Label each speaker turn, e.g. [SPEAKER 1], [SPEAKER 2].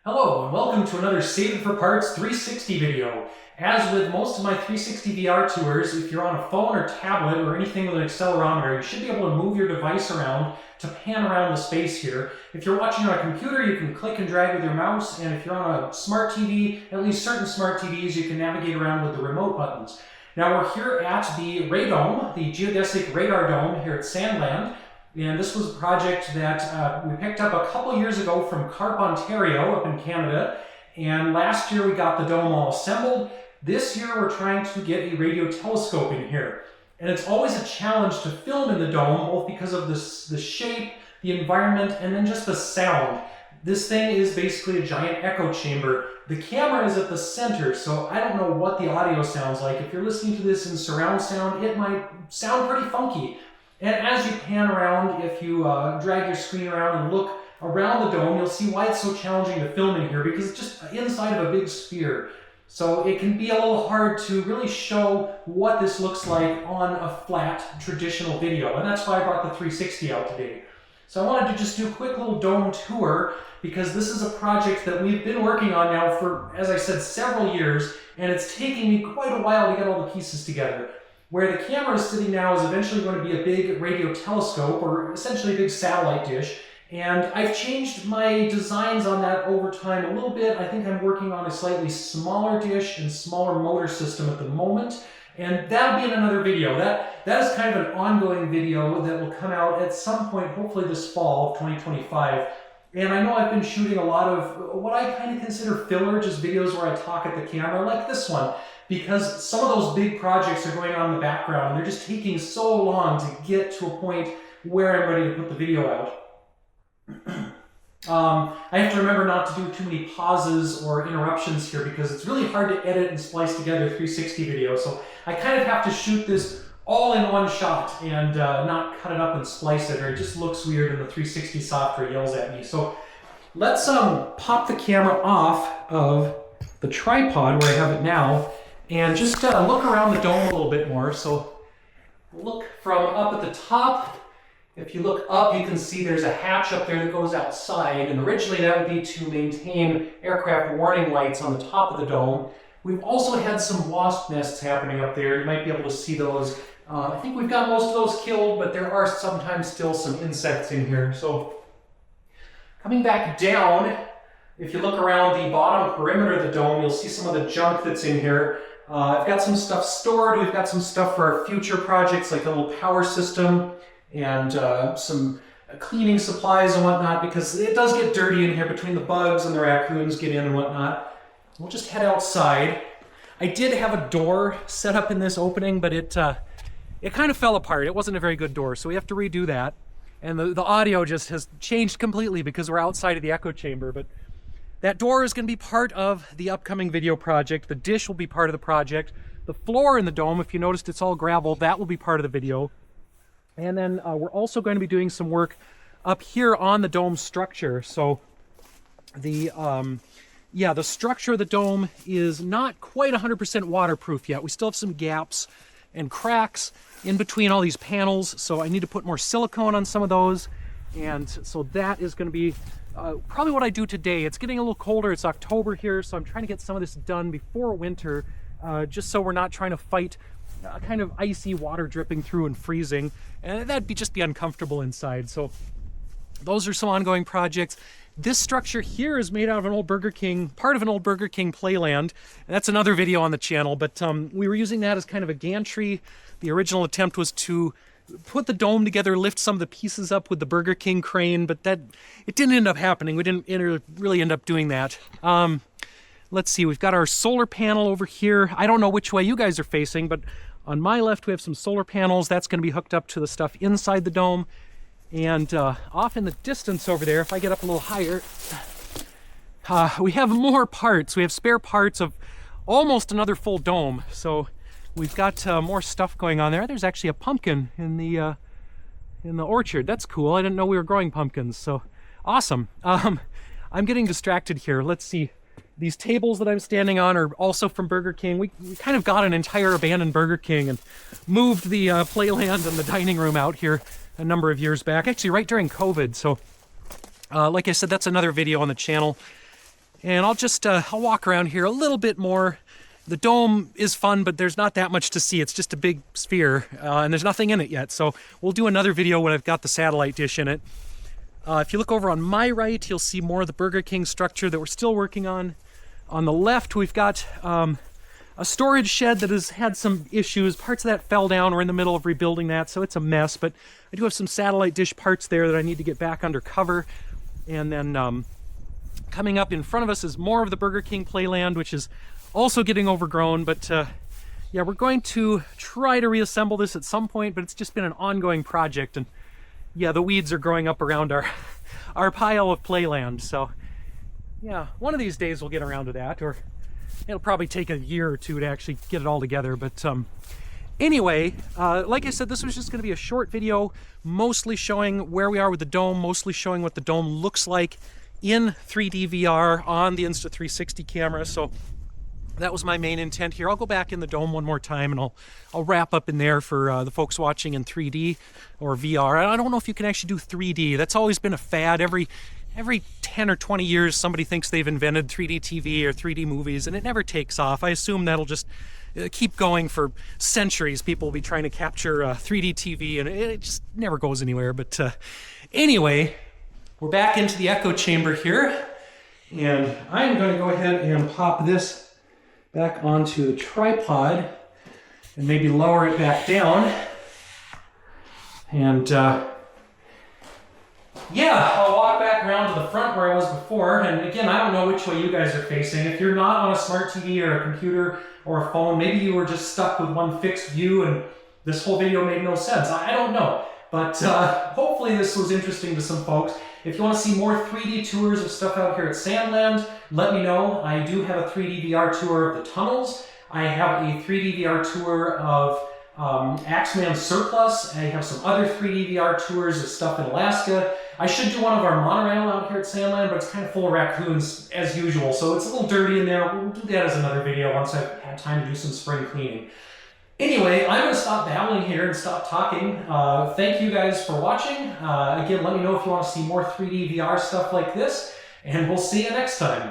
[SPEAKER 1] Hello and welcome to another Save It for Parts 360 video. As with most of my 360 VR tours, if you're on a phone or tablet or anything with an accelerometer, you should be able to move your device around to pan around the space here. If you're watching on a computer, you can click and drag with your mouse, and if you're on a smart TV, at least certain smart TVs, you can navigate around with the remote buttons. Now we're here at the Radome, the Geodesic radar dome here at Sandland. And this was a project that we picked up a couple years ago from Carp, Ontario, up in Canada. And last year we got the dome all assembled. This year we're trying to get a radio telescope in here. And it's always a challenge to film in the dome, both because of the shape, the environment, and then just the sound. This thing is basically a giant echo chamber. The camera is at the center, so I don't know what the audio sounds like. If you're listening to this in surround sound, it might sound pretty funky. And as you pan around, if you drag your screen around and look around the dome, you'll see why it's so challenging to film in here, because it's just inside of a big sphere. So it can be a little hard to really show what this looks like on a flat, traditional video. And that's why I brought the 360 out today. So I wanted to just do a quick little dome tour, because this is a project that we've been working on now for, as I said, several years, and it's taking me quite a while to get all the pieces together. Where the camera is sitting now is eventually going to be a big radio telescope, or essentially a big satellite dish. And I've changed my designs on that over time a little bit. I think I'm working on a slightly smaller dish and smaller motor system at the moment. And that'll be in another video. That is kind of an ongoing video that will come out at some point, hopefully this fall of 2025. And I know I've been shooting a lot of what I kind of consider filler, just videos where I talk at the camera, like this one. Because some of those big projects are going on in the background, and they're just taking so long to get to a point where I'm ready to put the video out. I have to remember not to do too many pauses or interruptions here, because it's really hard to edit and splice together 360 video. So I kind of have to shoot this all in one shot and not cut it up and splice it, or it just looks weird and the 360 software yells at me. So let's pop the camera off of the tripod where I have it now, and just look around the dome a little bit more. So look from up at the top. If you look up, you can see there's a hatch up there that goes outside, and originally that would be to maintain aircraft warning lights on the top of the dome. We've also had some wasp nests happening up there. You might be able to see those. I think we've got most of those killed, but there are sometimes still some insects in here. So coming back down, if you look around the bottom perimeter of the dome, you'll see some of the junk that's in here. I've got some stuff stored. We've got some stuff for our future projects, like a little power system and some cleaning supplies and whatnot, because it does get dirty in here between the bugs and the raccoons get in and whatnot. We'll just head outside. I did have a door set up in this opening, but it kind of fell apart. It wasn't a very good door, so we have to redo that. And the audio just has changed completely because we're outside of the echo chamber. But that door is going to be part of the upcoming video project. The dish will be part of the project. The floor in the dome, if you noticed, it's all gravel. That will be part of the video. And then we're also going to be doing some work up here on the dome structure. So the structure of the dome is not quite 100% waterproof yet. We still have some gaps and cracks in between all these panels. So I need to put more silicone on some of those. And so that is going to be probably what I do today. It's getting a little colder. It's October here, so I'm trying to get some of this done before winter, just so we're not trying to fight kind of icy water dripping through and freezing, and that'd just be uncomfortable inside. So those are some ongoing projects. This structure here is made out of an old Burger King, part of an old Burger King playland. And that's another video on the channel, but we were using that as kind of a gantry. The original attempt was to put the dome together, lift some of the pieces up with the Burger King crane, but it didn't end up happening. We didn't really end up doing that. Let's see, we've got our solar panel over here. I don't know which way you guys are facing, but on my left we have some solar panels. That's going to be hooked up to the stuff inside the dome. And off in the distance over there, if I get up a little higher, we have more parts. We have spare parts of almost another full dome. So we've got more stuff going on there. There's actually a pumpkin in the orchard. That's cool. I didn't know we were growing pumpkins. So awesome. I'm getting distracted here. Let's see. These tables that I'm standing on are also from Burger King. We kind of got an entire abandoned Burger King and moved the playland and the dining room out here a number of years back, actually right during COVID. So like I said, that's another video on the channel. And I'll just, I'll walk around here a little bit more. The dome is fun, but there's not that much to see. It's just a big sphere, and there's nothing in it yet. So we'll do another video when I've got the satellite dish in it. If you look over on my right, you'll see more of the Burger King structure that we're still working on. On the left, we've got a storage shed that has had some issues. Parts of that fell down. We're in the middle of rebuilding that, so it's a mess. But I do have some satellite dish parts there that I need to get back under cover. And then coming up in front of us is more of the Burger King Playland, which is also getting overgrown. But yeah, we're going to try to reassemble this at some point, but it's just been an ongoing project. And yeah, the weeds are growing up around our pile of Playland. So yeah, one of these days we'll get around to that, or it'll probably take a year or two to actually get it all together. But anyway, like I said, this was just going to be a short video, mostly showing where we are with the dome, mostly showing what the dome looks like in 3D VR on the Insta360 camera. So that was my main intent here. I'll go back in the dome one more time, and I'll wrap up in there for the folks watching in 3D or VR. I don't know if you can actually do 3D. That's always been a fad. Every 10 or 20 years, somebody thinks they've invented 3D TV or 3D movies, and it never takes off. I assume that'll just keep going for centuries. People will be trying to capture 3D TV, and it just never goes anywhere. But anyway, we're back into the echo chamber here, and I'm going to go ahead and pop this back onto the tripod and maybe lower it back down. And yeah, I'll walk back around to the front where I was before. And again, I don't know which way you guys are facing. If you're not on a smart TV or a computer or a phone, maybe you were just stuck with one fixed view and this whole video made no sense. I don't know. But hopefully this was interesting to some folks. If you want to see more 3D tours of stuff out here at Sandland, let me know. I do have a 3D VR tour of the tunnels. I have a 3D VR tour of Axeman Surplus. I have some other 3D VR tours of stuff in Alaska. I should do one of our monorail out here at Sandland, but it's kind of full of raccoons as usual, so it's a little dirty in there. We'll do that as another video once I've had time to do some spring cleaning. Anyway, I'm going to stop babbling here and stop talking. Thank you guys for watching. Again, let me know if you want to see more 3D VR stuff like this, and we'll see you next time.